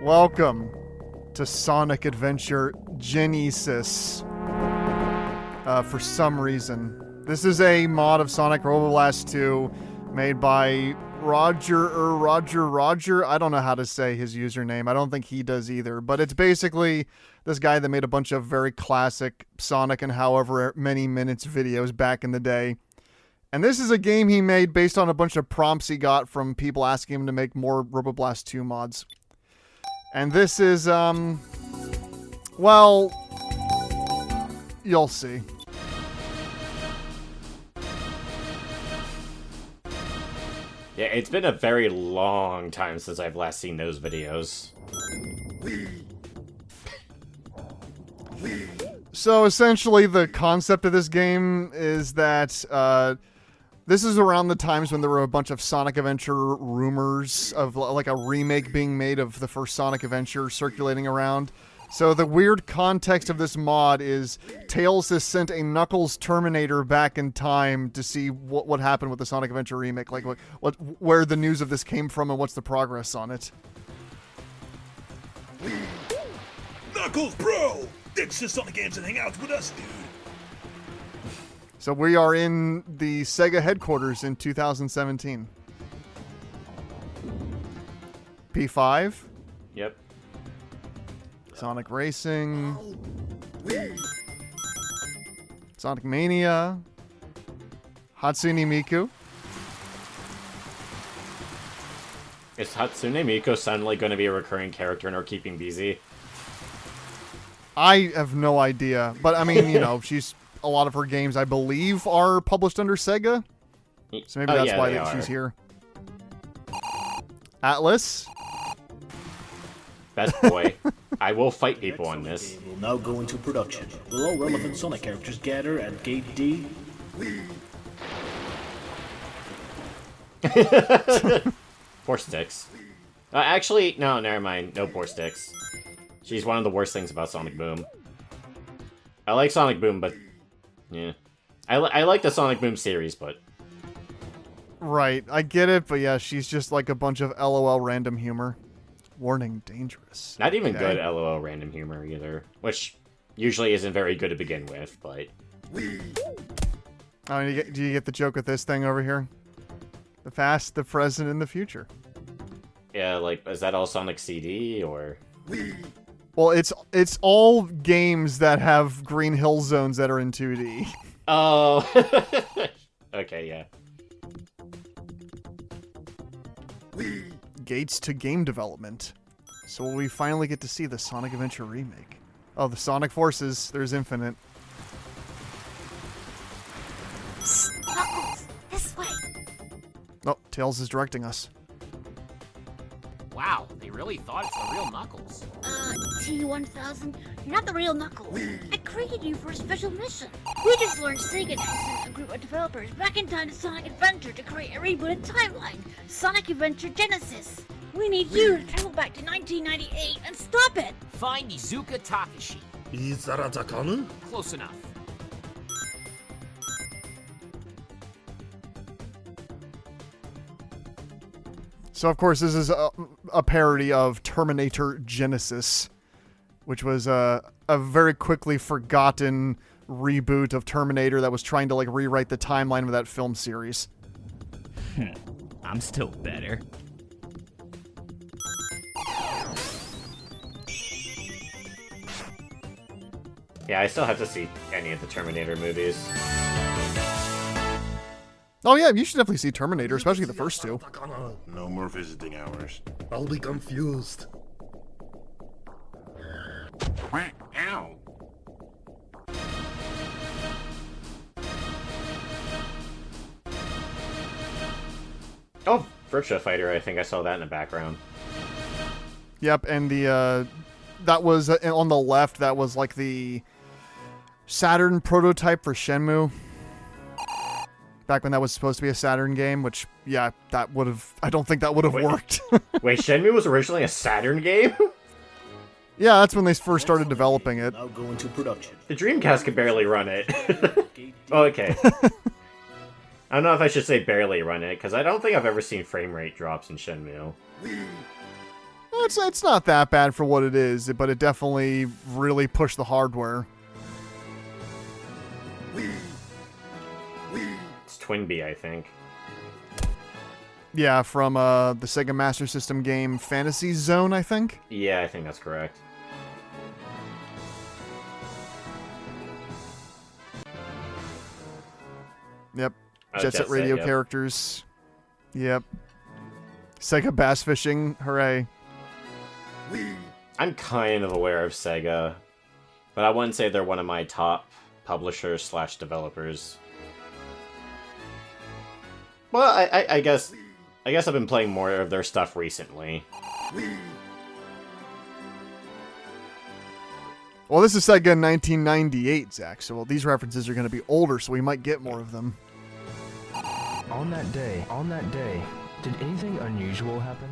Welcome to Sonic Adventure Genisys. For some reason. This is a mod of Sonic Roboblast 2 made by Roger. I don't know how to say his username. I don't think he does either. But it's basically this guy that made a bunch of very classic Sonic and however many minutes videos back in the day. And this is a game he made based on a bunch of prompts he got from people asking him to make more Roboblast 2 mods. And this is, well, you'll see. Yeah, it's been a very long time since I've last seen those videos. So essentially the concept of this game is that this is around the times when there were a bunch of Sonic Adventure rumors of like a remake being made of the first Sonic Adventure circulating around. So the weird context of this mod is Tails has sent a Knuckles Terminator back in time to see what happened with the Sonic Adventure remake, like where the news of this came from and what's the progress on it. Knuckles, bro! Ditch the Sonic games and hang out with us, dude. So we are in the SEGA headquarters in 2017. P5. Yep. Sonic Racing. Sonic Mania. Hatsune Miku. Is Hatsune Miku suddenly going to be a recurring character in our Keeping Busy? I have no idea. But, I mean, you know, a lot of her games, I believe, are published under SEGA. So maybe that's why she's here. Atlas. Best boy. I will fight people on this. Will now go into production. Will all relevant Sonic characters gather at Gate D? 4 sticks. Actually, no, never mind. No 4 sticks. She's one of the worst things about Sonic Boom. I like Sonic Boom, but yeah. I like the Sonic Boom series, but... Right, I get it, but yeah, she's just like a bunch of LOL random humor. Warning, dangerous. Not even good LOL random humor either, which usually isn't very good to begin with, but... Oh, do you get the joke with this thing over here? The past, the present, and the future. Yeah, like, is that all Sonic CD, or...? Well, it's all games that have Green Hill Zones that are in 2D. Oh. Okay, yeah. Gates to game development. So will we finally get to see the Sonic Adventure remake? Oh, the Sonic Forces. There's Infinite. Knuckles, this way. Oh, Tails is directing us. Wow, they really thought it's the real Knuckles. T-1000, you're not the real Knuckles. I created you for a special mission. We just learned SEGA had sent a group of developers back in time to Sonic Adventure to create a rebooted timeline, Sonic Adventure Genisys. We need you to travel back to 1998 and stop it! Find Izuka Takashi. Izarazakanu? Close enough. So, of course, this is a parody of Terminator Genisys, which was a very quickly forgotten reboot of Terminator that was trying to, like, rewrite the timeline of that film series. I'm still better. Yeah, I still have to see any of the Terminator movies. Oh yeah, you should definitely see Terminator, especially the first two. No more visiting hours. I'll be confused. Ow. Oh, Virtua Fighter, I think I saw that in the background. Yep, and the that was on the left, that was like the Saturn prototype for Shenmue. Back when that was supposed to be a Saturn game, which, yeah, I don't think that would have worked. Wait, Shenmue was originally a Saturn game? Yeah, that's when they first started developing it. Now go into production. The Dreamcast could barely run it. Oh, okay. I don't know if I should say barely run it, because I don't think I've ever seen frame rate drops in Shenmue. It's not that bad for what it is, but it definitely really pushed the hardware. It's Twinbee, I think. Yeah, from the Sega Master System game Fantasy Zone, I think. Yeah, I think that's correct. Yep. Oh, Jet Set Radio yep. characters. Yep. Sega Bass Fishing, hooray. I'm kind of aware of Sega, but I wouldn't say they're one of my top publishers / developers. Well, I guess I've been playing more of their stuff recently. Well, this is Sega in 1998, Zach, so these references are going to be older, so we might get more of them. On that day, did anything unusual happen?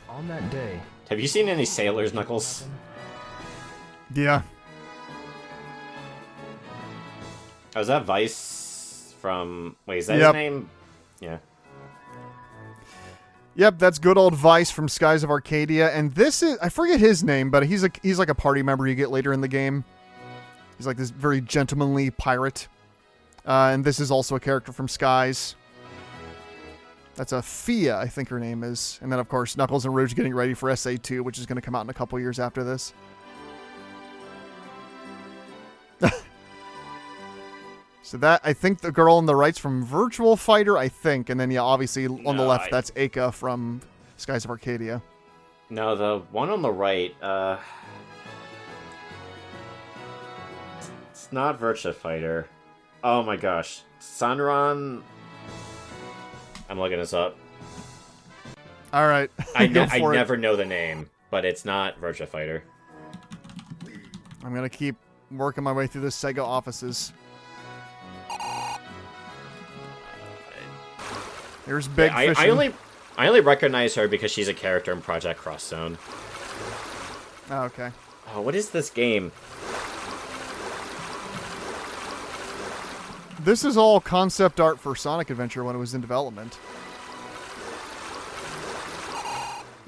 On that day. Have you seen any sailors, Knuckles? Yeah. Oh, is that Vice from... Wait, is that Yep. his name? Yeah. Yep, that's good old Vice from Skies of Arcadia, and this is... I forget his name, but he's like a party member you get later in the game. He's like this very gentlemanly pirate. And this is also a character from Skies. That's a Fia, I think her name is. And then, of course, Knuckles and Rouge getting ready for SA2, which is going to come out in a couple years after this. So that, I think the girl on the right's from Virtual Fighter, I think. And then, yeah, obviously on the left, that's Aka from Skies of Arcadia. No, the one on the right, it's not Virtua Fighter. Oh my gosh. Sunron... I'm looking this up. All right. I Go I for it. never know the name, but it's not Virtua Fighter. I'm going to keep working my way through the Sega offices. Here's Big Yeah, Fishing. I only recognize her because she's a character in Project Cross Zone. Oh, okay. Oh, what is this game? This is all concept art for Sonic Adventure when it was in development.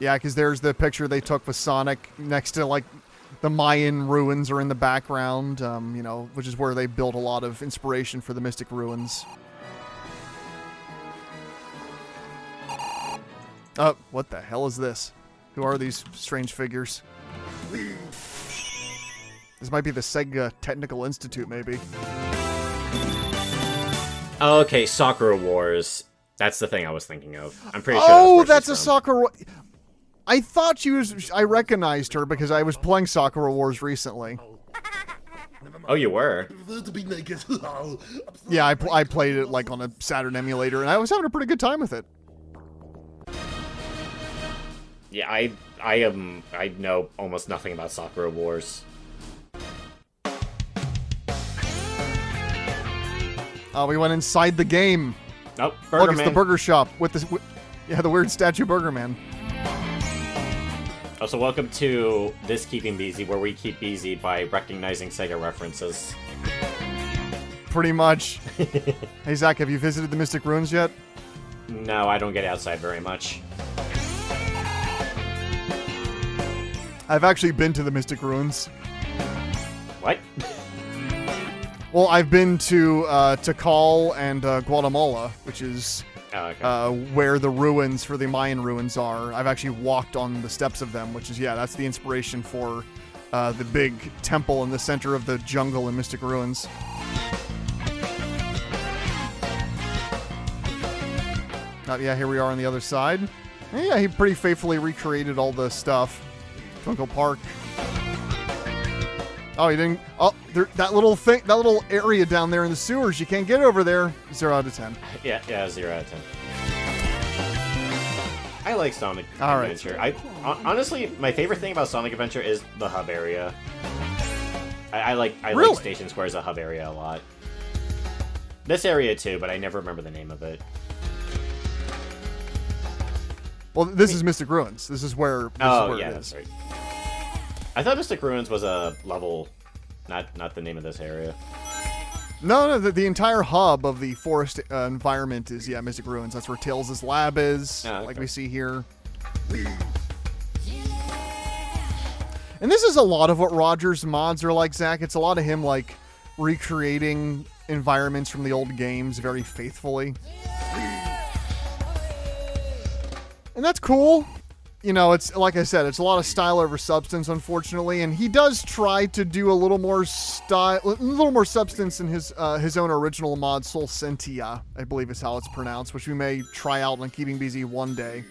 Yeah, because there's the picture they took with Sonic next to, like, the Mayan ruins are in the background, you know, which is where they built a lot of inspiration for the Mystic Ruins. What the hell is this? Who are these strange figures? This might be the Sega Technical Institute, maybe. Oh, okay, Sakura Wars. That's the thing I was thinking of. I'm pretty sure Oh, that's that's a Sakura... I thought she was... I recognized her because I was playing Sakura Wars recently. Oh, you were? Yeah, I played it like on a Saturn emulator, and I was having a pretty good time with it. Yeah, I know almost nothing about Sakura Wars. Oh, we went inside the game. Oh, Look, Burger it's Man. the burger shop with this... yeah, the weird statue Burger Man. Oh, so welcome to This Keeping Busy, where we keep busy by recognizing Sega references. Pretty much. Hey, Zach, have you visited the Mystic Ruins yet? No, I don't get outside very much. I've actually been to the Mystic Ruins. What? Well, I've been to Tikal and Guatemala, which is Oh, okay. where the ruins for the Mayan ruins are. I've actually walked on the steps of them, which is, yeah, that's the inspiration for the big temple in the center of the jungle in Mystic Ruins. Yeah, here we are on the other side. And yeah, he pretty faithfully recreated all the stuff. Twinkle Park. Oh, he didn't... Oh, that little thing, that little area down there in the sewers, you can't get over there. 0 out of 10. Yeah, 0 out of 10. I like Sonic All right. Adventure. Honestly, my favorite thing about Sonic Adventure is the hub area. I like Really? Station Square as a hub area a lot. This area too, but I never remember the name of it. Well, this is Mystic Ruins. This is where, Oh, it yeah, is. that's right. I thought Mystic Ruins was a level, not the name of this area. No, the entire hub of the forest environment is, yeah, Mystic Ruins. That's where Tails' lab is, Oh, okay. like we see here. And this is a lot of what Roger's mods are like, Zach. It's a lot of him, like, recreating environments from the old games very faithfully. And that's cool. You know, it's like I said, it's a lot of style over substance, unfortunately, and he does try to do a little more substance in his own original mod, Soul Sentia, I believe is how it's pronounced, which we may try out on Keeping Busy one day.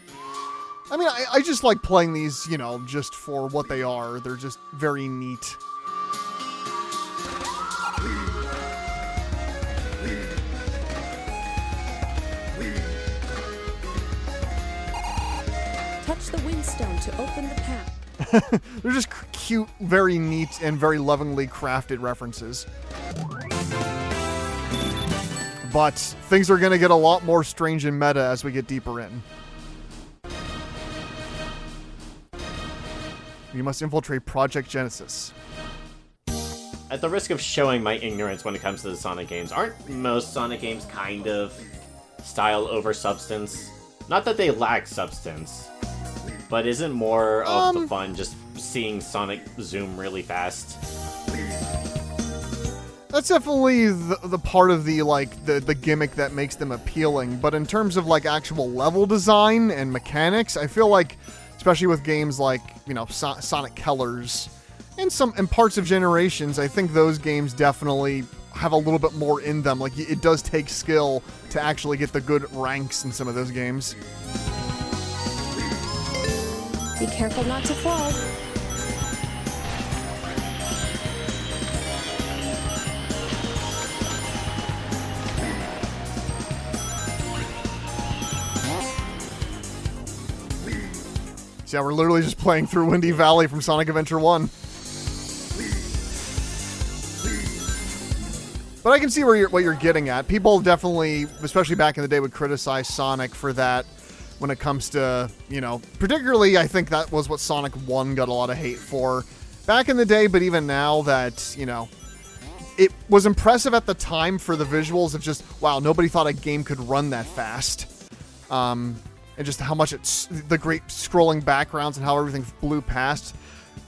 I mean, I just like playing these, you know, just for what they are. They're just very neat. Touch the windstone to open the path. They're just cute, very neat, and very lovingly crafted references. But things are going to get a lot more strange and meta as we get deeper in. You must infiltrate Project Genisys. At the risk of showing my ignorance when it comes to the Sonic games, aren't most Sonic games kind of style over substance? Not that they lack substance, but isn't more of the fun just seeing Sonic zoom really fast? That's definitely the part of the gimmick that makes them appealing. But in terms of like actual level design and mechanics, I feel like, especially with games like, you know, Sonic Colors and parts of Generations, I think those games definitely have a little bit more in them. Like, it does take skill to actually get the good ranks in some of those games. Be careful not to fall. So yeah, we're literally just playing through Windy Valley from Sonic Adventure 1. But I can see what you're getting at. People definitely, especially back in the day, would criticize Sonic for that when it comes to, you know, particularly I think that was what Sonic 1 got a lot of hate for back in the day, but even now that, you know, it was impressive at the time for the visuals of just, wow, nobody thought a game could run that fast. And just how much the great scrolling backgrounds and how everything blew past.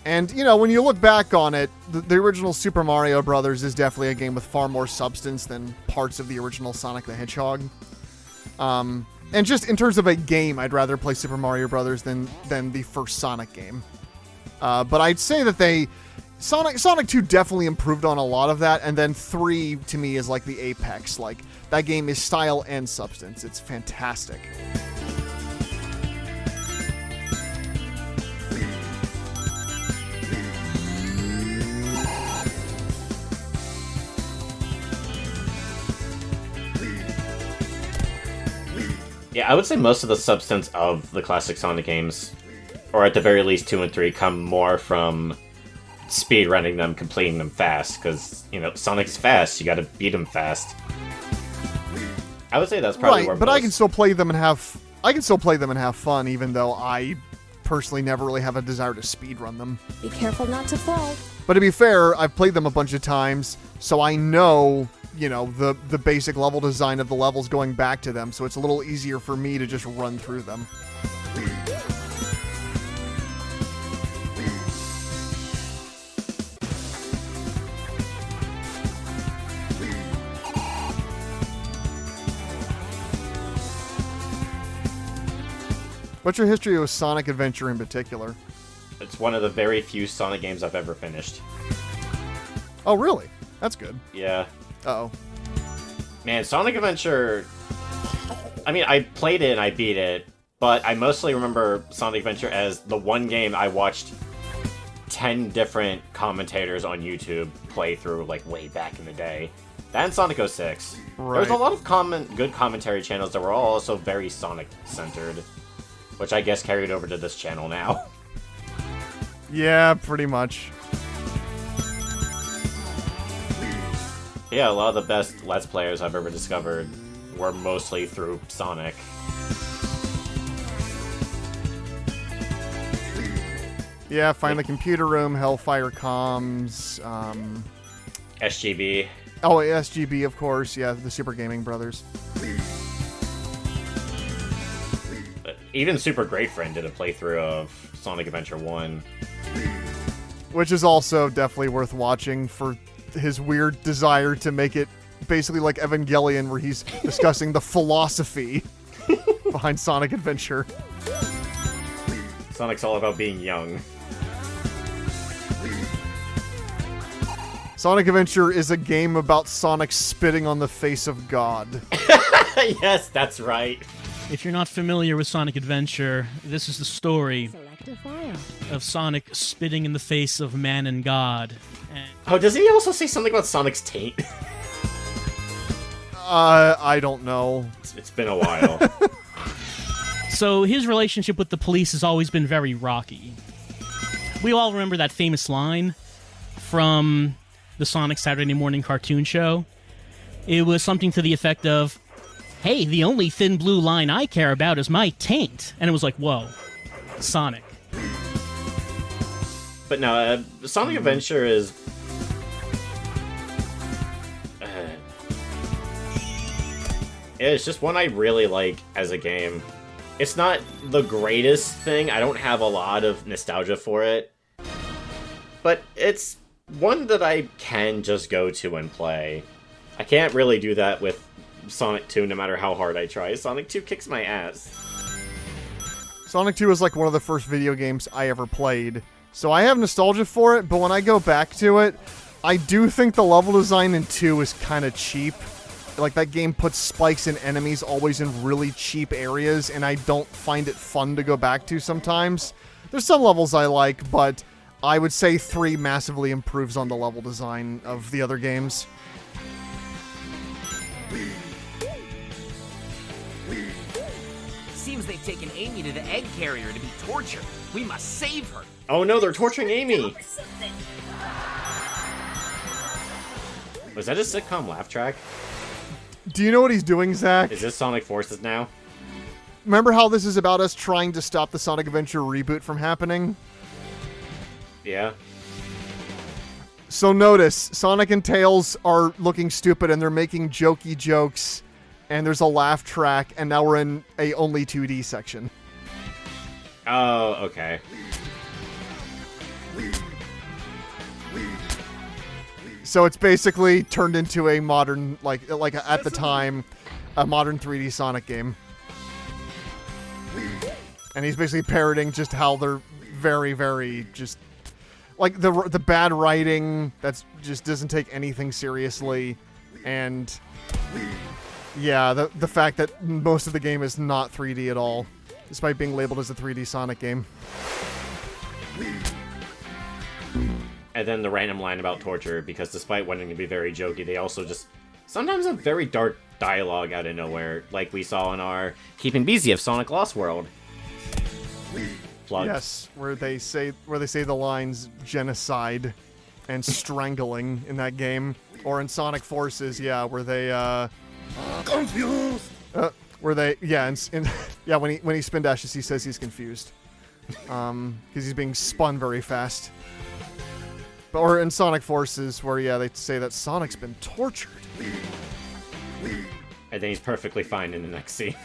And, you know, when you look back on it, the original Super Mario Brothers is definitely a game with far more substance than parts of the original Sonic the Hedgehog. And just in terms of a game, I'd rather play Super Mario Brothers than the first Sonic game. But I'd say that Sonic 2 definitely improved on a lot of that, and then 3, to me, is like the apex. Like, that game is style and substance. It's fantastic. Yeah, I would say most of the substance of the classic Sonic games, or at the very least 2 and 3, come more from speedrunning them, completing them fast, because, you know, Sonic's fast, you gotta beat him fast. I would say that's probably where but I can still play them and have fun, even though I personally never really have a desire to speedrun them. Be careful not to fall. But to be fair, I've played them a bunch of times, so I know, you know, the basic level design of the levels going back to them, so it's a little easier for me to just run through them. What's your history with Sonic Adventure in particular? It's one of the very few Sonic games I've ever finished. Oh, really? That's good. Yeah. Uh-oh. Man, Sonic Adventure... I mean, I played it and I beat it, but I mostly remember Sonic Adventure as the one game I watched 10 different commentators on YouTube play through, like, way back in the day. That and Sonic 06. Right. There was a lot of good commentary channels that were all also very Sonic-centered, which I guess carried over to this channel now. Yeah, pretty much. Yeah, a lot of the best Let's Players I've ever discovered were mostly through Sonic. Yeah, Find the Computer Room, Hellfire Comms, SGB. Oh, SGB, of course. Yeah, the Super Gaming Brothers. Even Super Great Friend did a playthrough of Sonic Adventure 1. Which is also definitely worth watching for his weird desire to make it basically like Evangelion, where he's discussing the philosophy behind Sonic Adventure. Sonic's all about being young. Sonic Adventure is a game about Sonic spitting on the face of God. Yes, that's right. If you're not familiar with Sonic Adventure, this is the story Select a file. of Sonic spitting in the face of man and God. And Oh, does he also say something about Sonic's taint? I don't know. It's been a while. so his relationship with the police has always been very rocky. We all remember that famous line from the Sonic Saturday morning cartoon show. It was something to the effect of, "Hey, the only thin blue line I care about is my taint." And it was like, whoa, Sonic. But no, Sonic Adventure is... it's just one I really like as a game. It's not the greatest thing. I don't have a lot of nostalgia for it. But it's one that I can just go to and play. I can't really do that with Sonic 2 no matter how hard I try. Sonic 2 kicks my ass. Sonic 2 is like one of the first video games I ever played, so I have nostalgia for it, but when I go back to it, I do think the level design in 2 is kind of cheap. Like, that game puts spikes in enemies always in really cheap areas, and I don't find it fun to go back to sometimes. There's some levels I like, but I would say 3 massively improves on the level design of the other games. Seems they've taken Amy to the egg carrier to be tortured. We must save her. Oh no, they're torturing Amy! Was that a sitcom laugh track? Do you know what he's doing, Zach? Is this Sonic Forces now? Remember how this is about us trying to stop the Sonic Adventure reboot from happening? Yeah. So notice, Sonic and Tails are looking stupid and they're making jokey jokes, and there's a laugh track, and now we're in a only 2D section. Oh, okay. So it's basically turned into a modern, like at the time, a modern 3D Sonic game. And he's basically parroting just how they're very, very just... like, the bad writing that's just doesn't take anything seriously, and... yeah, the fact that most of the game is not 3D at all, despite being labeled as a 3D Sonic game. And then the random line about torture, because despite wanting to be very jokey, they also just sometimes have very dark dialogue out of nowhere, like we saw in our Keeping Busy of Sonic Lost World. Plug. Yes, where they say the lines genocide and strangling in that game, or in Sonic Forces, yeah, where they Confused! where they yeah, when he spin dashes, he says he's confused, because he's being spun very fast. But or in Sonic Forces, where yeah, they say that Sonic's been tortured. And then he's perfectly fine in the next scene.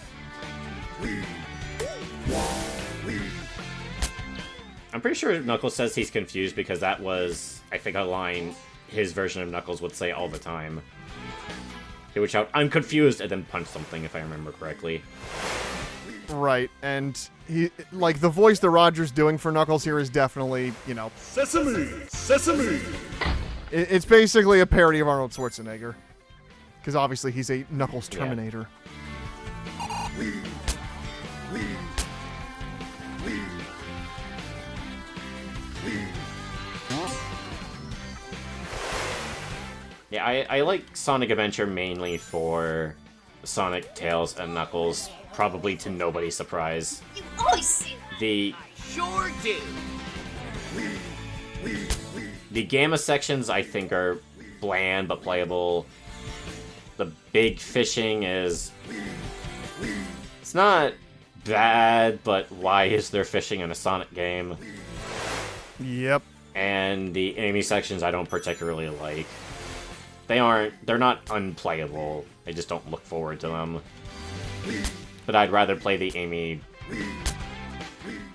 I'm pretty sure Knuckles says he's confused because that was, I think, a line his version of Knuckles would say all the time. He would shout, "I'm confused," and then punch something, if I remember correctly. Right, and he, like, the voice that Roger's doing for Knuckles here is definitely, you know... Sesame! Sesame! It's basically a parody of Arnold Schwarzenegger. Because obviously he's a Knuckles Terminator. Yeah, I like Sonic Adventure mainly for Sonic, Tails, and Knuckles, probably to nobody's surprise. You always say that. Sure do. The Gamma sections, I think, are bland but playable. The big fishing is... it's not bad, but why is there fishing in a Sonic game? Yep. And the Amy sections I don't particularly like. They're not unplayable, I just don't look forward to them. But I'd rather play the Amy...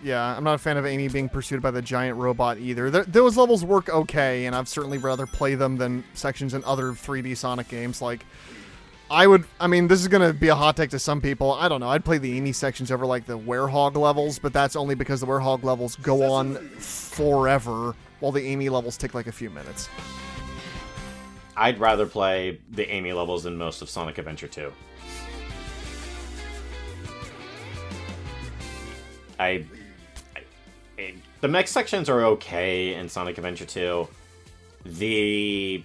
I'm not a fan of Amy being pursued by the giant robot either. Those levels work okay, and I'd certainly rather play them than sections in other 3D Sonic games. Like, I mean, this is going to be a hot take to some people. I don't know. I'd play the Amy sections over, like, the Werehog levels, but that's only because the Werehog levels go on forever, while the Amy levels take, like, a few minutes. I'd rather play the Amy levels than most of Sonic Adventure 2. The mech sections are okay in Sonic Adventure 2. The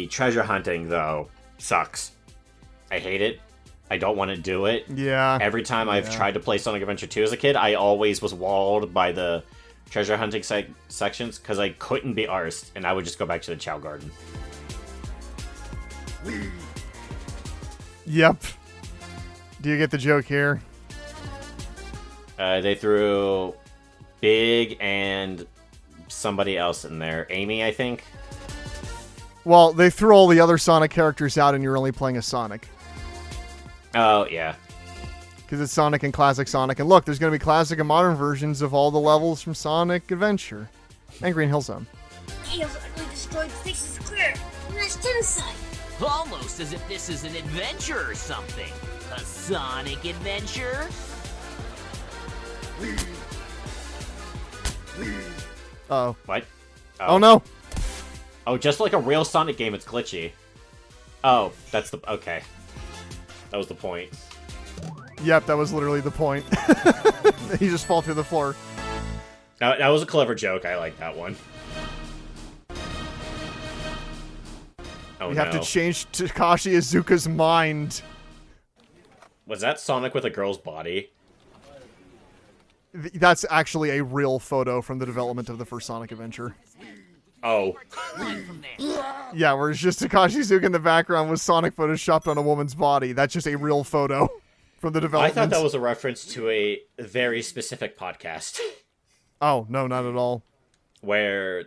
treasure hunting, though, sucks. I hate it. I don't want to do it. Yeah. Every time I've tried to play Sonic Adventure 2 as a kid, I always was walled by the treasure hunting sections because I couldn't be arsed, and I would just go back to the Chow Garden. Yep. Do you get the joke here? They threw Big and somebody else in there. Amy, I think. Well, they threw all the other Sonic characters out and you're only playing as Sonic. Oh, yeah. Because it's Sonic and Classic Sonic. And look, there's going to be classic and modern versions of all the levels from Sonic Adventure. And Green Hill Zone. Chaos utterly destroyed Stasis Square. And that's genocide. Almost as if this is an adventure or something. A Sonic adventure? Uh-oh. What? Oh no! Oh, just like a real Sonic game, it's glitchy. Oh, that's the... Okay. That was the point. Yep, that was literally the point. You just fall through the floor. That was a clever joke. I like that one. Oh, We have to change Takashi Iizuka's mind. Was that Sonic with a girl's body? That's actually a real photo from the development of the first Sonic Adventure. Oh. Yeah, where it's just Takashi Iizuka in the background with Sonic photoshopped on a woman's body. That's just a real photo from the I development. thought that was a reference to a very specific podcast. Oh, no, not at all. Where...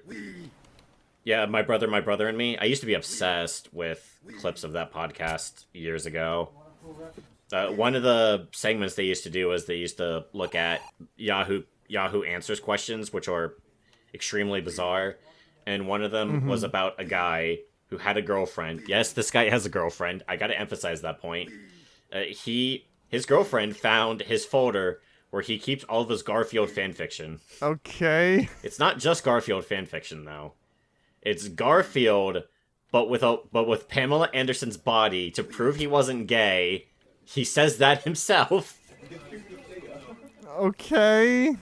Yeah, My Brother and Me. I used to be obsessed with clips of that podcast years ago. One of the segments they used to do was they used to look at Yahoo Answers questions, which are extremely bizarre. And one of them was about a guy who had a girlfriend. Yes, this guy has a girlfriend. I gotta emphasize that point. His girlfriend found his folder where he keeps all of his Garfield fanfiction. Okay. It's not just Garfield fanfiction, though. It's Garfield, but with Pamela Anderson's body to prove he wasn't gay. He says that himself. Okay.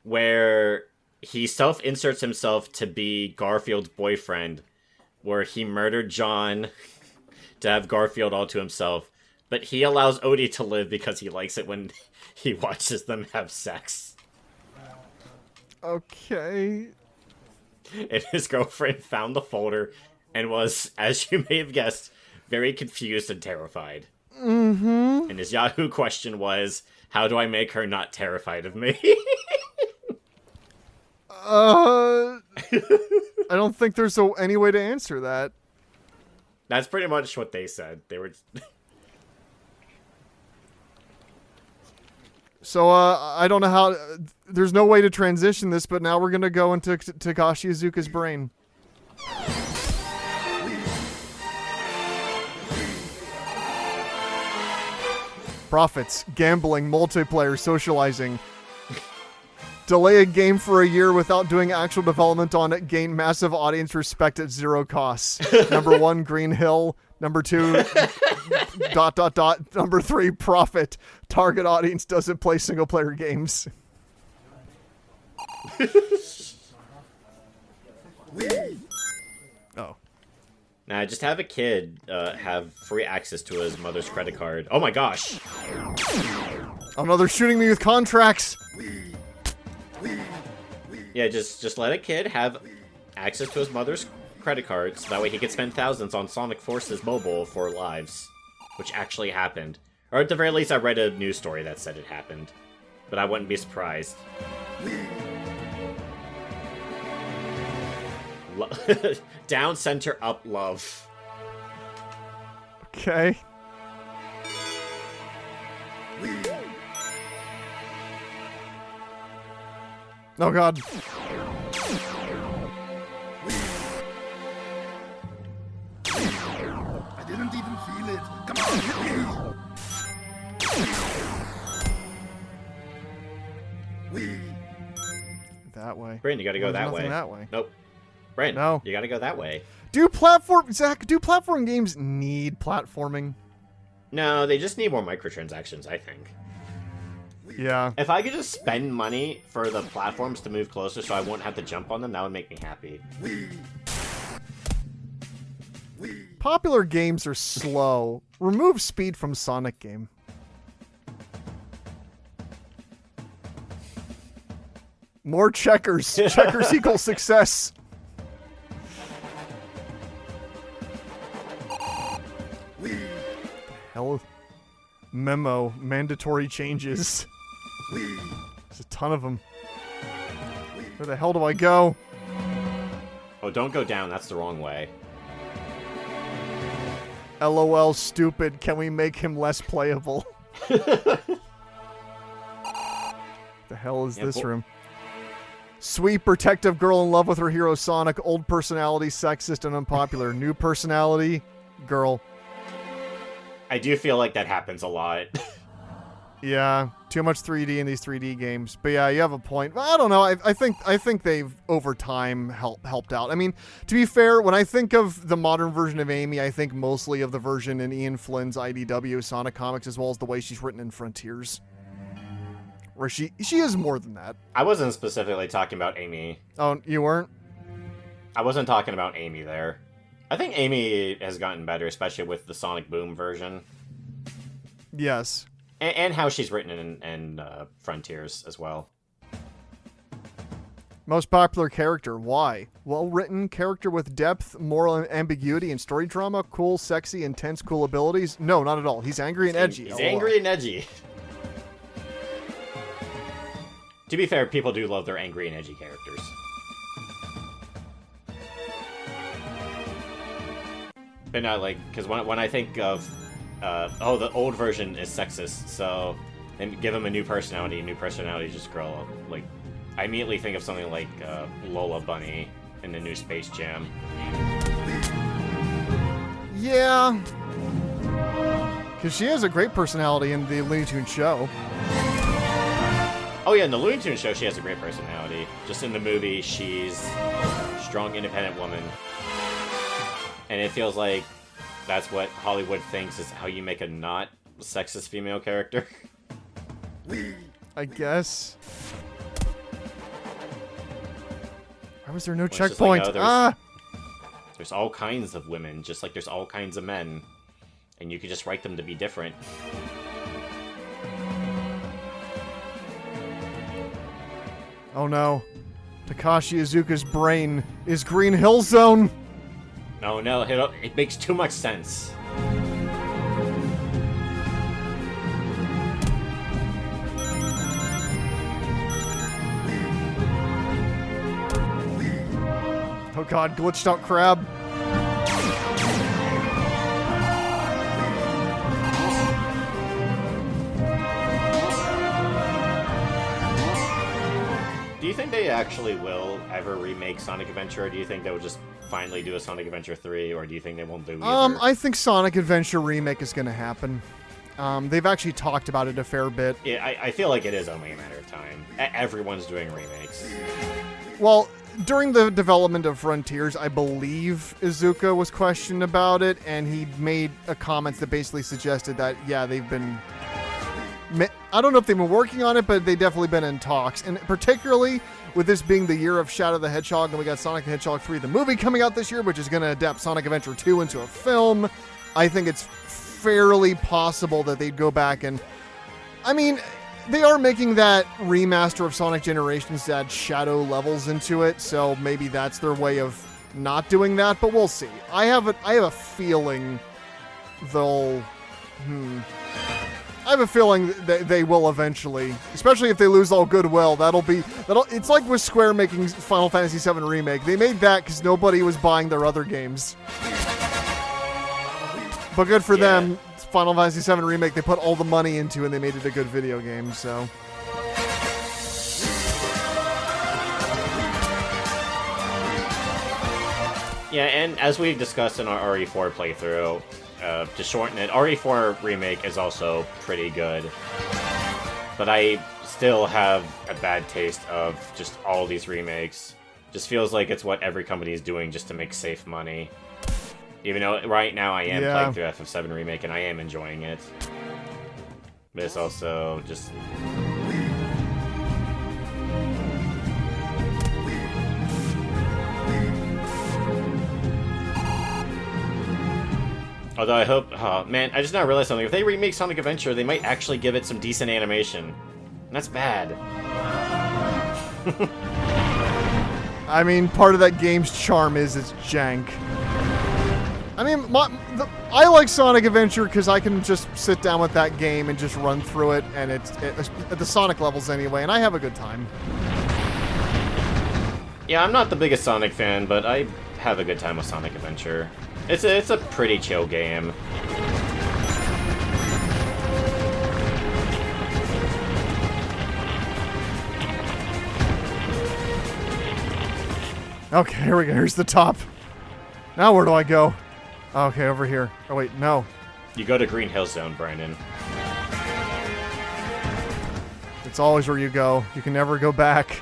Where he self-inserts himself to be Garfield's boyfriend, where he murdered John to have Garfield all to himself, but he allows Odie to live because he likes it when he watches them have sex. Okay. And his girlfriend found the folder and was, as you may have guessed, very confused and terrified. Mm-hmm. And his Yahoo question was, how do I make her not terrified of me? I don't think there's any way to answer that. That's pretty much what they said. They were... So, I don't know how... there's no way to transition this, but now we're gonna go into Takashi Iizuka's brain. Profits, gambling, multiplayer, socializing. Delay a game for a year without doing actual development on it. Gain massive audience respect at zero costs. Number 1, Green Hill. Number 2, ... Number 3, profit. Target audience doesn't play single player games. Oh. Nah, just have a kid have free access to his mother's credit card. Oh my gosh! Oh no, they're shooting me with contracts! Yeah, just let a kid have access to his mother's credit card, so that way he can spend thousands on Sonic Forces Mobile for lives. Which actually happened. Or at the very least, I read a news story that said it happened. But I wouldn't be surprised. Down, center, up, love. Okay. Oh god. I didn't even feel it. Come on, hit me. That way. Brandon, you gotta go There's that nothing way. that way. Nope. Brandon, No. you gotta go that way. Do platform games need platforming? No, they just need more microtransactions, I think. Yeah. If I could just spend money for the platforms to move closer so I won't have to jump on them, that would make me happy. Popular games are slow. Remove speed from Sonic game. More checkers. Checkers equals success. Hell. Memo. Mandatory changes. There's a ton of them. Where the hell do I go? Oh, don't go down. That's the wrong way. LOL stupid. Can we make him less playable? The hell is this room? Sweet protective girl in love with her hero Sonic. Old personality, sexist and unpopular. New personality, girl. I do feel like that happens a lot. Yeah, too much 3D in these 3D games. But yeah, you have a point. Well, I don't know. I think they've over time helped out. I mean, to be fair, when I think of the modern version of Amy, I think mostly of the version in Ian Flynn's IDW Sonic comics, as well as the way she's written in Frontiers, where she is more than that. I wasn't specifically talking about Amy. Oh, you weren't? I wasn't talking about Amy there. I think Amy has gotten better, especially with the Sonic Boom version. Yes. And how she's written in Frontiers as well. Most popular character. Why? Well-written character with depth, moral ambiguity, and story drama. Cool, sexy, intense, cool abilities. No, not at all. He's angry and edgy. He's angry and edgy. To be fair, people do love their angry and edgy characters. But not like, because when I think of, the old version is sexist, so then give him a new personality just girl. Like, I immediately think of something like Lola Bunny in the new Space Jam. Yeah. Because she has a great personality in the Looney Tunes show. Oh yeah, in the Looney Tunes show, she has a great personality. Just in the movie, she's a strong, independent woman. And it feels like that's what Hollywood thinks is how you make a not sexist female character. I guess. Why was there no Well, it's just checkpoint? like, there's all kinds of women, just like there's all kinds of men. And you could just write them to be different. Oh no. Takashi Iizuka's brain is Green Hill Zone. No, it makes too much sense. Oh god, glitched out crab. Do you think they actually will ever remake Sonic Adventure, or do you think they will just finally do a Sonic Adventure 3, or do you think they won't do either? I think Sonic Adventure Remake is going to happen. They've actually talked about it a fair bit. Yeah, I feel like it is only a matter of time. Everyone's doing remakes. Well, during the development of Frontiers, I believe Iizuka was questioned about it, and he made a comment that basically suggested that, yeah, they've been... I don't know if they've been working on it, but they've definitely been in talks. And particularly with this being the year of Shadow the Hedgehog, and we got Sonic the Hedgehog 3, the movie coming out this year, which is going to adapt Sonic Adventure 2 into a film, I think it's fairly possible that they'd go back and... I mean, they are making that remaster of Sonic Generations to add Shadow levels into it, so maybe that's their way of not doing that, but we'll see. I have a feeling they'll... I have a feeling that they will eventually, especially if they lose all goodwill. It's like with Square making Final Fantasy VII Remake. They made that because nobody was buying their other games. But good for them. Final Fantasy VII Remake, they put all the money into and they made it a good video game, so... Yeah, and as we've discussed in our RE4 playthrough, to shorten it, RE4 Remake is also pretty good. But I still have a bad taste of just all these remakes. Just feels like it's what every company is doing just to make safe money. Even though right now I am playing through FF7 Remake and I am enjoying it. But it's also just... Although I hope... Oh, man, I just now realized something. If they remake Sonic Adventure, they might actually give it some decent animation. And that's bad. I mean, part of that game's charm is its jank. I mean, I like Sonic Adventure because I can just sit down with that game and just run through it, and it's at the Sonic levels anyway, and I have a good time. Yeah, I'm not the biggest Sonic fan, but I have a good time with Sonic Adventure. It's a pretty chill game. Okay, here we go. Here's the top. Now where do I go? Okay, over here. Oh wait, no. You go to Green Hill Zone, Brandon. It's always where you go. You can never go back.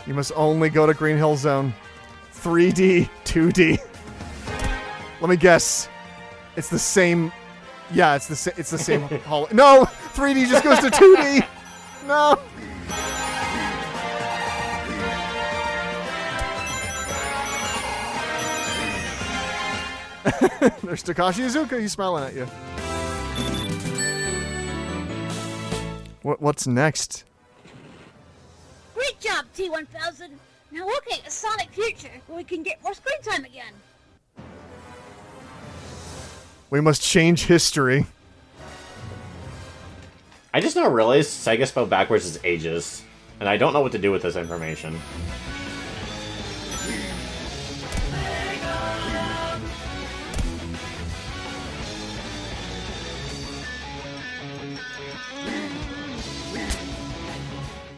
You must only go to Green Hill Zone. 3D, 2D. Let me guess. It's the same. Yeah, it's the same. No, 3D just goes to 2D. No. There's Takashi Iizuka. He's smiling at you. What's next? Great job, T-1000. Now looking at a Sonic future where we can get more screen time again. We must change history. I just now realized Sega spelled backwards is ages, and I don't know what to do with this information.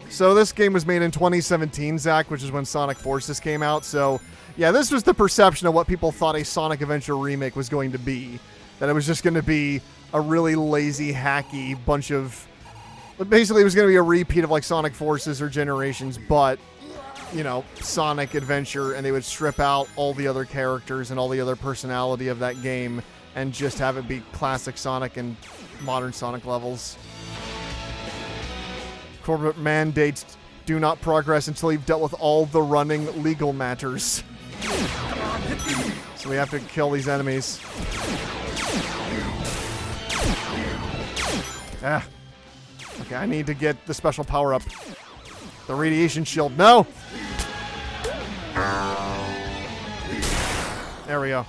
So this game was made in 2017, Zach, which is when Sonic Forces came out. So, yeah, this was the perception of what people thought a Sonic Adventure remake was going to be. That it was just going to be a really lazy, hacky bunch of... Basically, it was going to be a repeat of like Sonic Forces or Generations, but, you know, Sonic Adventure, and they would strip out all the other characters and all the other personality of that game and just have it be classic Sonic and modern Sonic levels. Corporate mandates do not progress until you've dealt with all the running legal matters. So we have to kill these enemies. Ah. Okay, I need to get the special power-up. The radiation shield. No! There we go.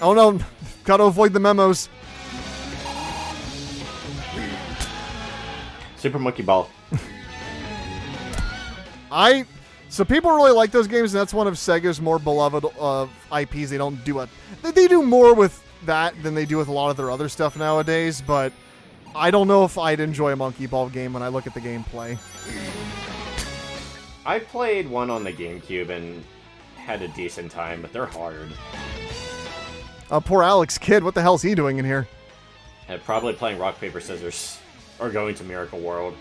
Oh no! Gotta avoid the memos. Super Monkey Ball. So people really like those games, and that's one of Sega's more beloved IPs. They don't do they do more with that than they do with a lot of their other stuff nowadays, but I don't know if I'd enjoy a Monkey Ball game when I look at the gameplay. I played one on the GameCube and had a decent time, but they're hard. Poor Alex Kidd, what the hell's he doing in here? Probably playing rock, paper, scissors. Or going to Miracle World.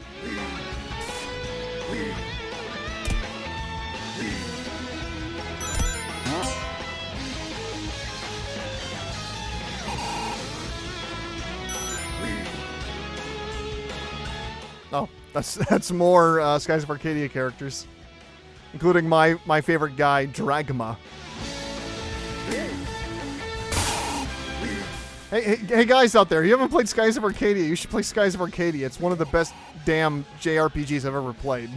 Oh, that's more Skies of Arcadia characters, including my favorite guy, Dragma. Hey guys out there, you haven't played Skies of Arcadia, you should play Skies of Arcadia. It's one of the best damn JRPGs I've ever played.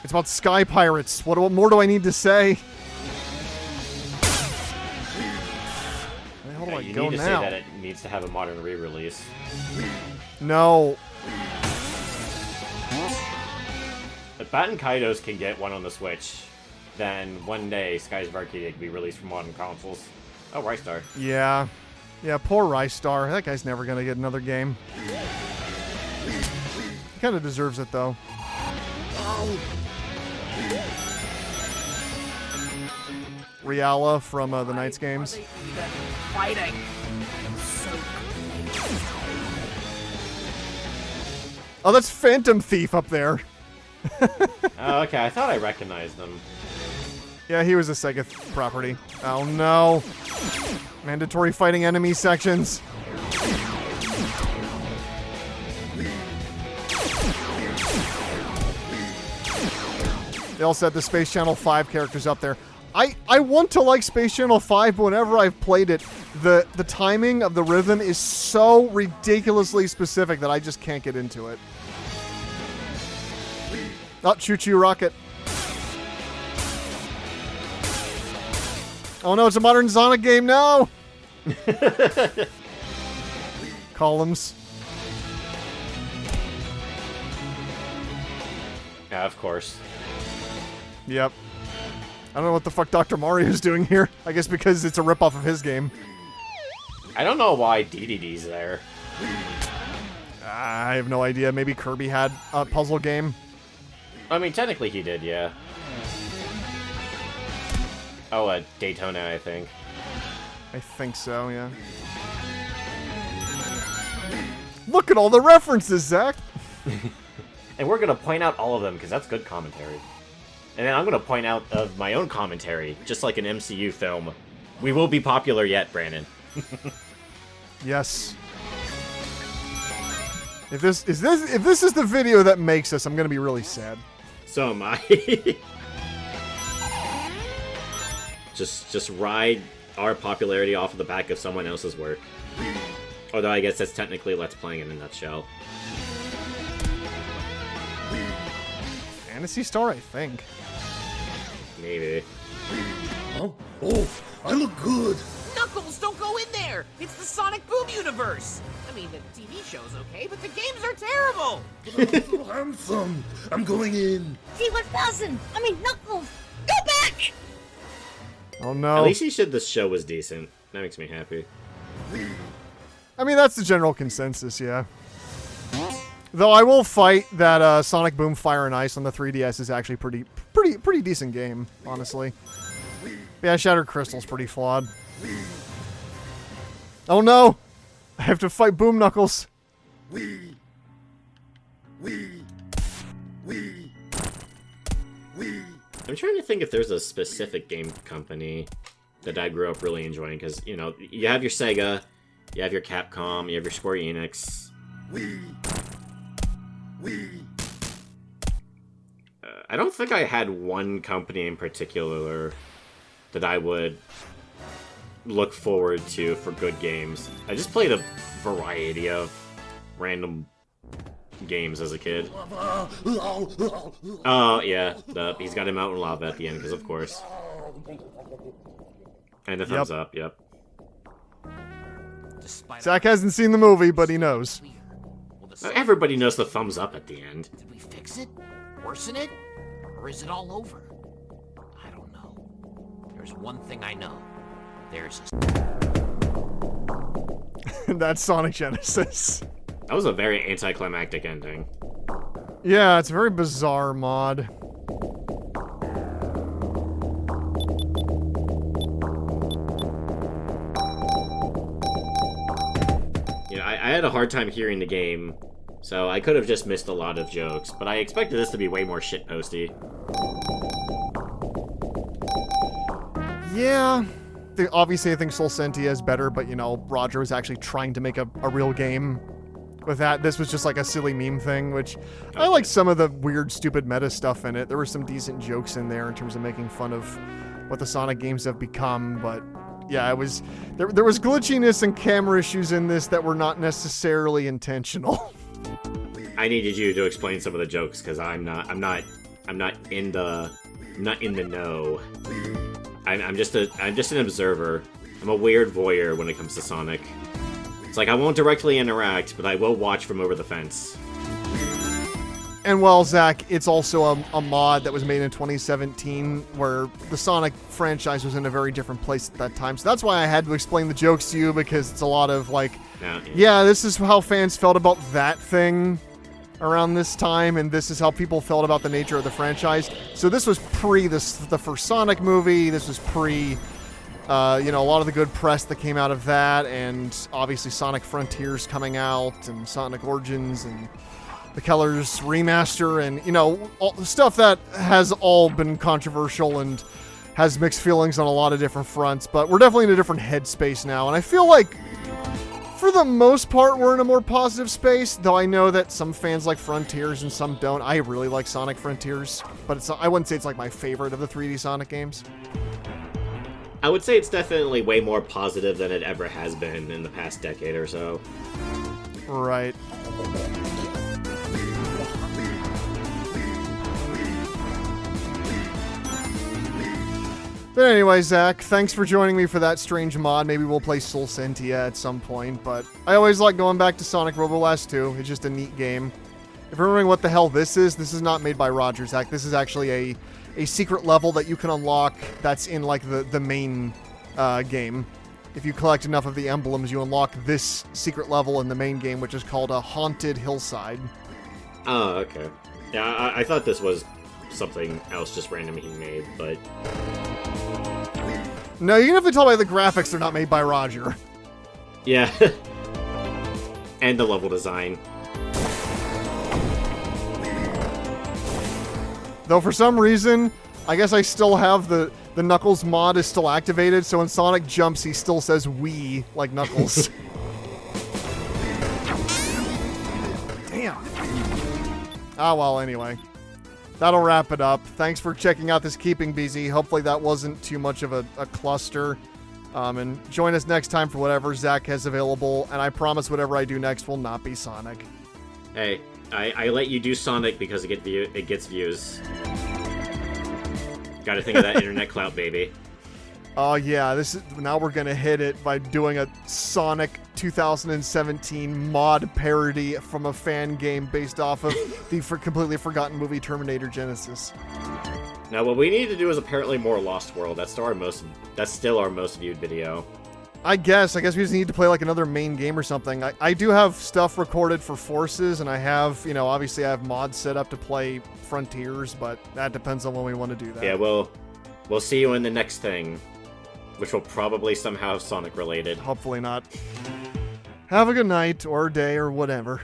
It's about sky pirates. What more do I need to say? How do I you go need to now? say that it needs to have a modern re-release. No. If Batten Kaidos can get one on the Switch, then one day Skies of Arcadia can be released for modern consoles. Oh, Rystar. Yeah. Yeah, poor Rystar. That guy's never going to get another game. He kind of deserves it, though. Riala from the Knights games. Fighting. Oh, that's Phantom Thief up there. Oh, okay. I thought I recognized them. Yeah, he was a Sega property. Oh no. Mandatory fighting enemy sections. They also had the Space Channel 5 characters up there. I want to like Space Channel 5, but whenever I've played it, the timing of the rhythm is so ridiculously specific that I just can't get into it. Oh, Choo Choo Rocket. Oh no, it's a modern Sonic game, no! Columns. Yeah, of course. Yep. I don't know what the fuck Dr. Mario's doing here. I guess because it's a ripoff of his game. I don't know why DDD's there. I have no idea. Maybe Kirby had a puzzle game. I mean, technically he did, yeah. Oh, Daytona, I think. I think so, yeah. Look at all the references, Zach! And we're gonna point out all of them, because that's good commentary. And then I'm gonna point out of my own commentary, just like an MCU film. We will be popular yet, Brandon. Yes. If this is the video that makes us, I'm gonna be really sad. So am I. just ride our popularity off of the back of someone else's work. Although I guess that's technically Let's Playing in a nutshell. Fantasy Star, I think. Maybe. Oh, I look good. Knuckles, don't go in there! It's the Sonic Boom universe! I mean, the TV show's okay, but the games are terrible! But I'm so handsome. I'm going in. T-1000! I mean, Knuckles! Go back! Oh no. At least he said the show was decent. That makes me happy. I mean, that's the general consensus, yeah. Though I will fight that Sonic Boom Fire and Ice on the 3DS is actually pretty decent game, honestly. Yeah, Shattered Crystal's pretty flawed. Oh no! I have to fight Boom Knuckles. I'm trying to think if there's a specific game company that I grew up really enjoying, because, you know, you have your Sega, you have your Capcom, you have your Square Enix. I don't think I had one company in particular that I would look forward to for good games. I just played a variety of random games as a kid. Oh, yeah, he's got him out in lava at the end, because of course. And the thumbs up, yep. Zach hasn't seen the movie, but he knows. Everybody knows the thumbs up at the end. Did we fix it? Worsen it? Or is it all over? I don't know. There's one thing I know. There's a... That's Sonic Genesis. That was a very anticlimactic ending. Yeah, it's a very bizarre mod. You know, I had a hard time hearing the game, so I could have just missed a lot of jokes, but I expected this to be way more shitposty. Yeah. Obviously, I think Soul Sentia is better, but, you know, Roger was actually trying to make a real game with that. This was just like a silly meme thing, which I like some of the weird, stupid meta stuff in it. There were some decent jokes in there in terms of making fun of what the Sonic games have become, but yeah, it was there was glitchiness and camera issues in this that were not necessarily intentional. I needed you to explain some of the jokes because I'm not in the know. I'm just an observer. I'm a weird voyeur when it comes to Sonic. It's like I won't directly interact, but I will watch from over the fence. And well, Zach, it's also a mod that was made in 2017 where the Sonic franchise was in a very different place at that time. So that's why I had to explain the jokes to you, because it's a lot of like, yeah, this is how fans felt about that thing. around this time, and this is how people felt about the nature of the franchise. So this was pre the first Sonic movie. This was pre, a lot of the good press that came out of that, and obviously Sonic Frontiers coming out, and Sonic Origins, and the Keller's remaster, and all the stuff that has all been controversial and has mixed feelings on a lot of different fronts. But we're definitely in a different headspace now, and I feel like for the most part we're in a more positive space, though I know that some fans like Frontiers and some don't. I really like Sonic Frontiers, but I wouldn't say it's like my favorite of the 3D Sonic games. I would say it's definitely way more positive than it ever has been in the past decade or so. Right. But anyway, Zach, thanks for joining me for that strange mod. Maybe we'll play Soul Sentia at some point, but I always like going back to Sonic Robo Blast 2. It's just a neat game. If you're wondering what the hell this is not made by Roger, Zach. This is actually a secret level that you can unlock that's in like the main game. If you collect enough of the emblems, you unlock this secret level in the main game, which is called a Haunted Hillside. Oh, okay. Yeah, I thought this was something else just random he made, but... No, you can definitely tell by the graphics they're not made by Roger. Yeah. And the level design. Though for some reason, I guess I still have the Knuckles mod is still activated, so when Sonic jumps, he still says "we" like Knuckles. Damn. Ah, well, anyway. That'll wrap it up. Thanks for checking out this Keeping Busy. Hopefully that wasn't too much of a cluster. And join us next time for whatever Zach has available, and I promise whatever I do next will not be Sonic. Hey, I let you do Sonic because it gets views. Gotta think of that internet clout, baby. Oh yeah, now we're gonna hit it by doing a Sonic 2017 mod parody from a fan game based off of the completely forgotten movie Terminator Genisys. Now, what we need to do is apparently more Lost World. That's still our most viewed video. I guess we just need to play like another main game or something. I do have stuff recorded for Forces, and I have, obviously I have mods set up to play Frontiers, but that depends on when we want to do that. Yeah, we'll see you in the next thing, which will probably somehow Sonic related. Hopefully not. Have a good night, or day, or whatever.